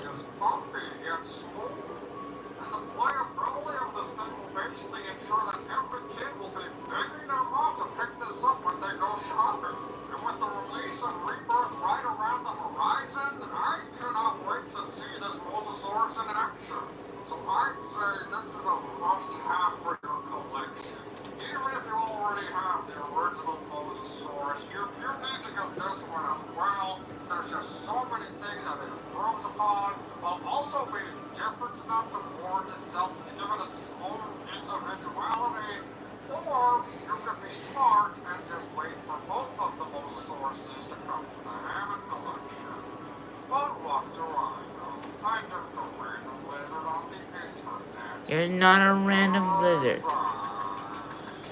[SPEAKER 1] Basically ensure that every kid will be begging their mom to pick this up when they go shopping. And with the release of Rebirth right around the horizon, I cannot wait to see this Mosasaurus in action. So I'd say this is a must-have for your collection. Even if you already have the original Mosasaurus, you need to get this one as well. There's just so many things that it improves upon, while also being different enough to warrant itself to give it its own individuality. Or you could be smart and just wait for both of the Mosasauruses to come to the Hammond collection. But what do I know? I'm just a random lizard on the internet. You're not a random lizard.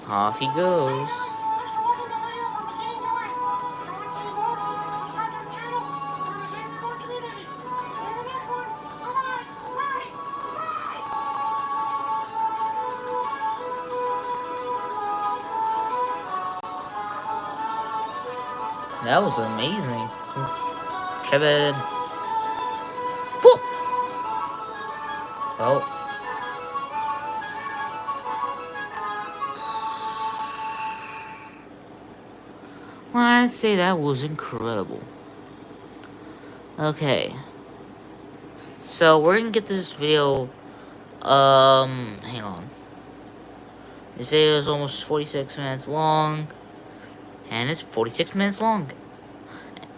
[SPEAKER 1] Off he goes. That was amazing. Kevin. Whoa. Oh. Well, I'd say that was incredible. Okay. So, we're gonna get this video, hang on. This video is almost 46 minutes long. And it's 46 minutes long.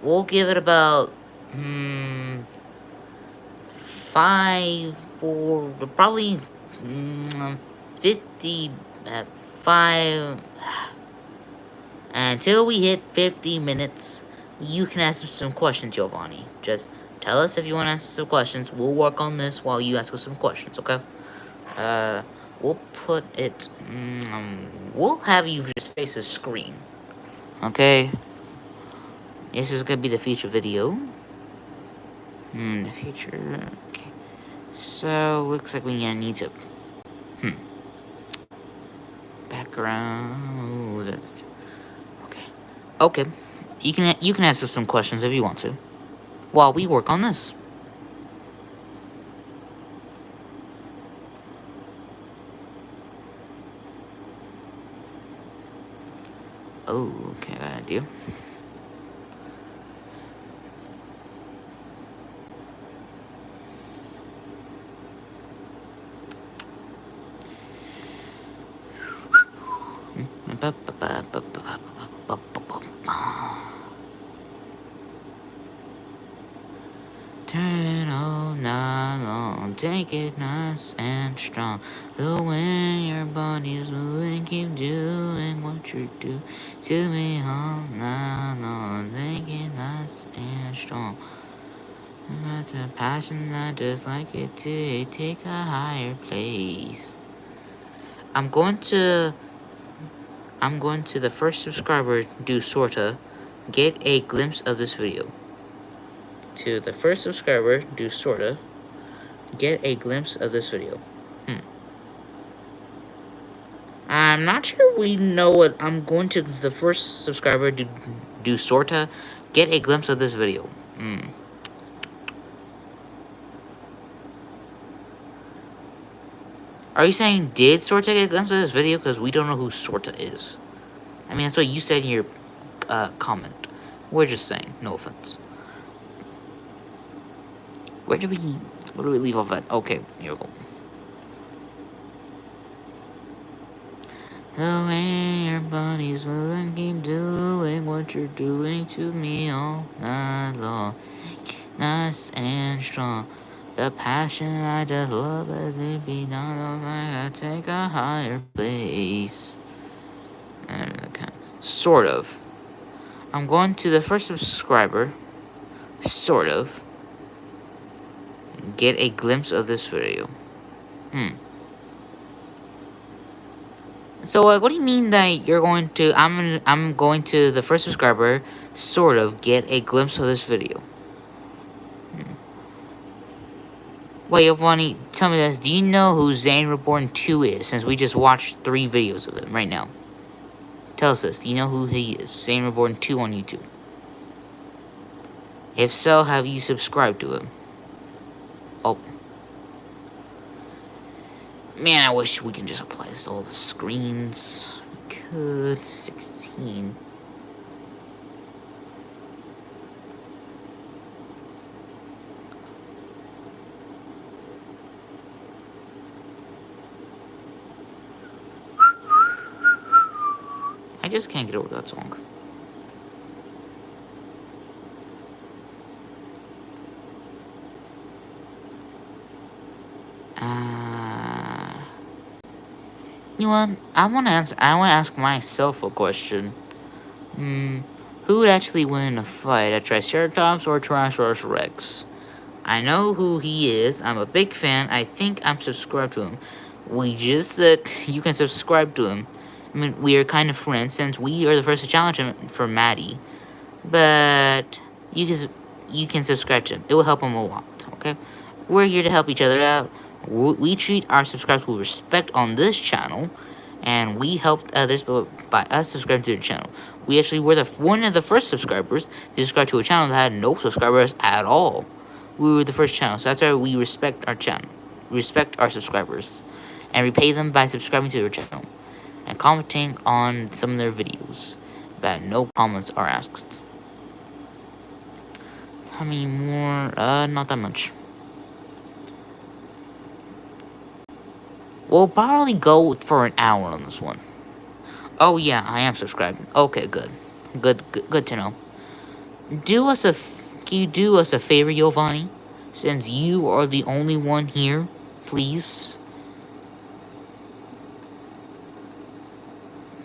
[SPEAKER 1] We'll give it about, 50, 5, until we hit 50 minutes, you can ask us some questions, Giovanni. Just tell us if you want to answer some questions. We'll work on this while you ask us some questions, okay? We'll put it, we'll have you just face a screen, okay? This is gonna be the feature video. The future, okay. So, looks like we need to, background, okay. Okay, you can ask us some questions if you want to, while we work on this. Oh, okay, got an idea. Turn all night long, take it nice and strong. The way your body's moving, keep doing what you do. To me all night long, take it nice and strong. That's a passion that just like it to take a higher place. I'm going to the first subscriber do sorta get a glimpse of this video. To the first subscriber do sorta get a glimpse of this video. I'm not sure we know what I'm going to the first subscriber do sorta get a glimpse of this video. Are you saying did Sorta get a glimpse of this video? Because we don't know who Sorta is. I mean, that's what you said in your comment. We're just saying, no offense. Where do we leave off at? Okay, here we go. The way your body's moving, keep doing what you're doing to me all night long. Nice and strong. The passion I just love as it be done, like I take a higher place. Sort of. I'm going to the first subscriber. Sort of. Get a glimpse of this video. So, what do you mean that you're going to? I'm going to the first subscriber. Sort of get a glimpse of this video. Wait, Giovanni, tell me this. Do you know who Zane Reborn 2 is? Since we just watched 3 videos of him right now. Tell us this. Do you know who he is? Zane Reborn 2 on YouTube. If so, have you subscribed to him? Oh. Man, I wish we can just apply this to all the screens. We could. 16. I just can't get over that song. You know what? I want to ask myself a question. Who would actually win in a fight, a Triceratops or a Tyrannosaurus Rex? I know who he is. I'm a big fan. I think I'm subscribed to him. We just said you can subscribe to him. I mean, we are kind of friends since we are the first to challenge him for Maddie. But you can subscribe to him. It will help him a lot, okay? We're here to help each other out. We treat our subscribers with respect on this channel, and we help others by us subscribing to the channel. We actually were one of the first subscribers to subscribe to a channel that had no subscribers at all. We were the first channel, so that's why we respect our channel. Respect our subscribers. And repay them by subscribing to their channel. And commenting on some of their videos. But no comments are asked. How many more? Not that much. We'll probably go for an hour on this one. Oh yeah, I am subscribed. Okay, good. Good to know. Can you do us a favor, Giovanni? Since you are the only one here, please.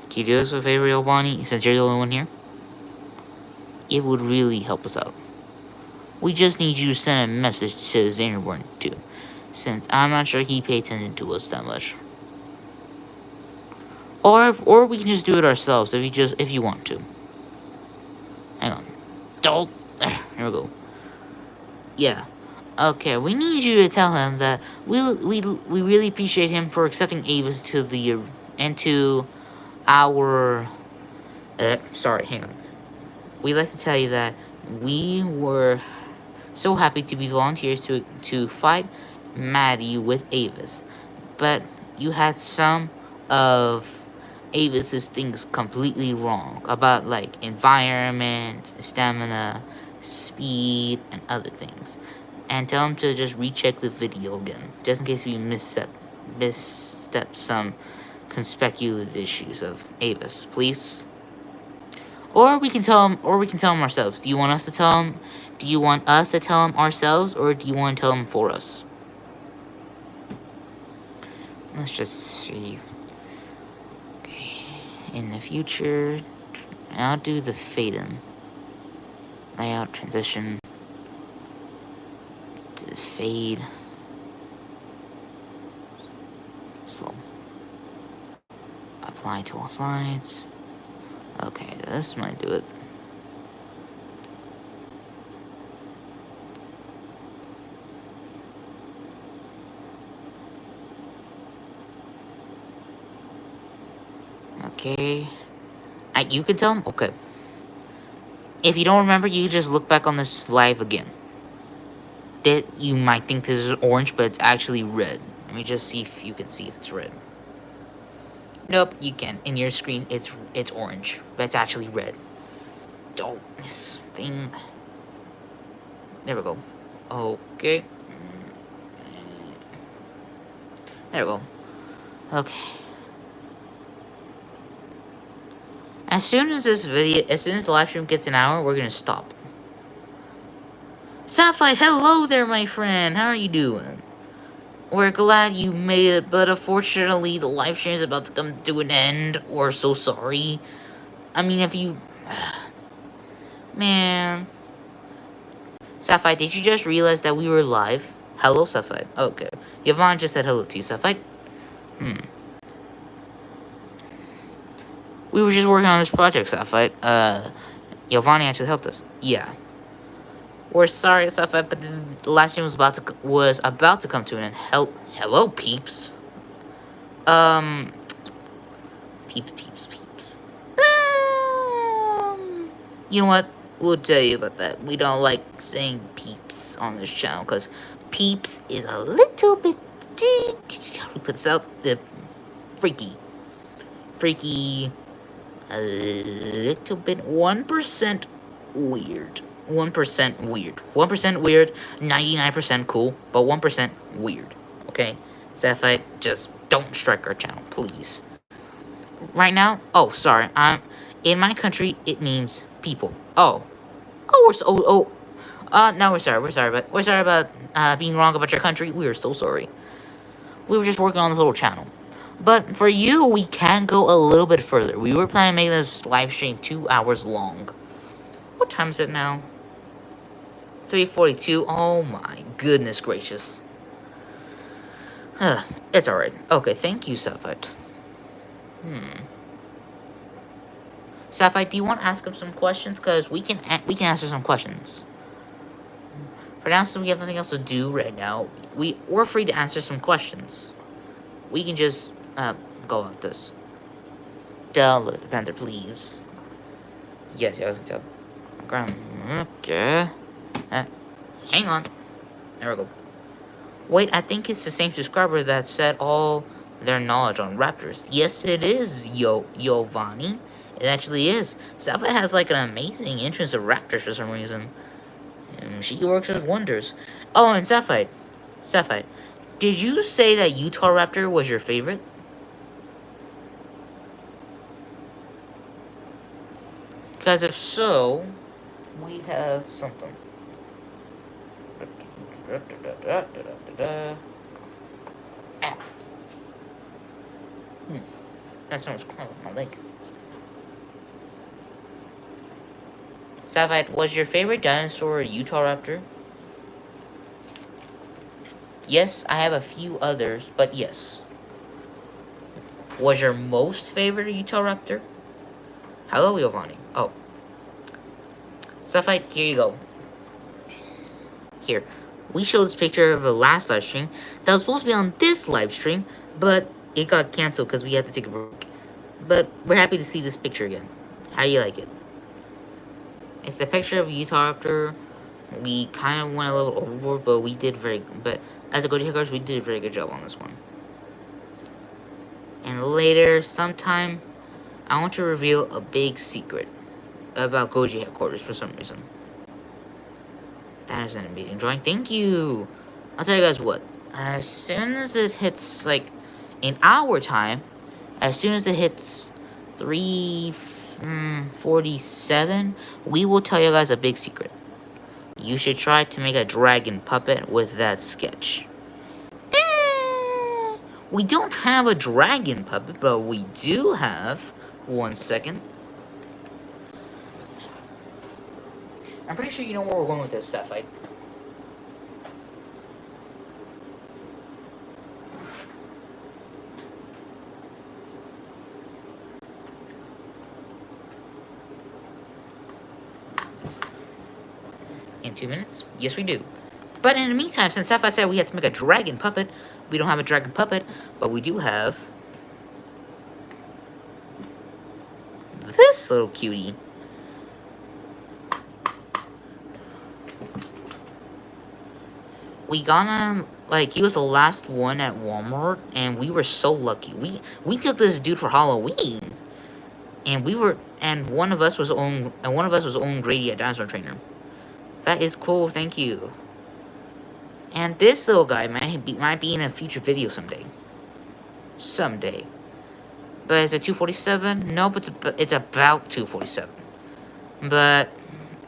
[SPEAKER 1] Can you do us a favor, Giovanni, since you're the only one here? It would really help us out. We just need you to send a message to Xanderborn too, since I'm not sure he paid attention to us that much. Or we can just do it ourselves if you want to. Hang on. Don't. There we go. Yeah. Okay, we need you to tell him that we really appreciate him for accepting Avis to our. Sorry, hang on. We'd like to tell you that we were so happy to be volunteers to fight Maddie with Avis, but you had some of Avis's things completely wrong about like environment, stamina, speed, and other things. And tell him to just recheck the video again, just in case we misstep some conspicuous issues of Avis, please. Or we can tell him ourselves. Do you want us to tell him? Do you want us to tell him ourselves, or do you want to tell him for us? Let's just see. In the future, I'll do the fade-in. Layout, transition, to the fade, slow. Apply to all slides. Okay, this might do it. Okay. You can tell him? Okay. If you don't remember, you just look back on this live again. You might think this is orange, but it's actually red. Let me just see if you can see if it's red. Nope, you can't. In your screen, it's orange, but it's actually red. Don't. This thing. There we go. Okay. There we go. Okay. As soon as the live stream gets an hour, we're gonna stop. Sapphire, hello there, my friend. How are you doing? We're glad you made it, but unfortunately, the live stream is about to come to an end. We're so sorry. I mean, if you... Man. Sapphire, did you just realize that we were live? Hello, Sapphire. Okay. Yvonne just said hello to you, Sapphire. We were just working on this project, Sapphire. Giovanni actually helped us. Yeah. We're sorry, Sapphire, but the live stream was about to come to an end. Hello, peeps. Peeps. You know what? We'll tell you about that. We don't like saying peeps on this channel, because peeps is a little bit... How do we put this out? Freaky. A little bit 1% weird. 1% weird. 1% weird, 99% cool, but 1% weird. Okay? Sapphire, just don't strike our channel, please. Right now, oh, sorry. In my country, it means people. No, we're sorry about being wrong about your country. We are so sorry. We were just working on this little channel. But for you, we can go a little bit further. We were planning to make this live stream 2 hours long. What time is it now? 3:42. Oh my goodness gracious. It's alright. Okay, thank you, Sapphire. Sapphire, do you want to ask him some questions? Because we can answer some questions. For now, since we have nothing else to do right now, we're free to answer some questions. We can just go like this. Download the Panther, please. Yes, yes, yes. Okay. Hang on. There we go. Wait, I think it's the same subscriber that said all their knowledge on raptors. Yes, it is, Giovanni. It actually is. Sapphire has like an amazing interest of raptors for some reason. And she works with wonders. Oh, and Sapphire, did you say that Utah Raptor was your favorite? Because if so, we have something. Ow. That's so much crap on my leg. Savite, was your favorite dinosaur a Utah Raptor? Yes, I have a few others, but yes. Was your most favorite a Utah Raptor? Hello, Giovanni. Oh. Sapphire, here you go. Here. We showed this picture of the last live stream that was supposed to be on this live stream, but it got canceled because we had to take a break. But we're happy to see this picture again. How do you like it? It's the picture of a Utah Raptor. We kind of went a little overboard, but we did but as a Goji Headquarters, we did a very good job on this one. And later, sometime, I want to reveal a big secret about Goji Headquarters for some reason. That is an amazing drawing. Thank you. I'll tell you guys what. As soon as it hits, like, in our time, as soon as it hits 3:47, we will tell you guys a big secret. You should try to make a dragon puppet with that sketch. We don't have a dragon puppet, but we do have... 1 second. I'm pretty sure you know where we're going with this, Sapphire. In 2 minutes? Yes, we do. But in the meantime, since Sapphire said we had to make a dragon puppet, we don't have a dragon puppet, but we do have... this little cutie. We got him, like, he was the last one at Walmart, and we were so lucky. We took this dude for Halloween, and one of us was own Grady at Dinosaur Trainer. That is cool, thank you. And this little guy might be in a future video someday. Someday. But is it 247? Nope, it's about 247. But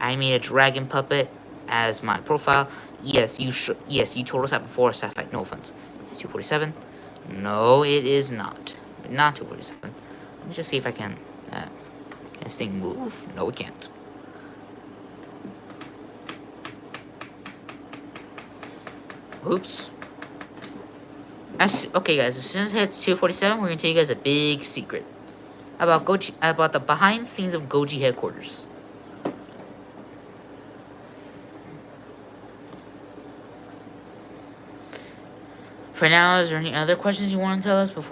[SPEAKER 1] I made a dragon puppet as my profile. Yes, you told us that before, Sapphire. No offense. 247? No, it is not. Not 247. Let me just see if I can. Can this thing move? No, it can't. Oops. Okay, guys. As soon as it hits 247, we're gonna tell you guys a big secret about the behind the scenes of Goji Headquarters. For now, is there any other questions you want to tell us before?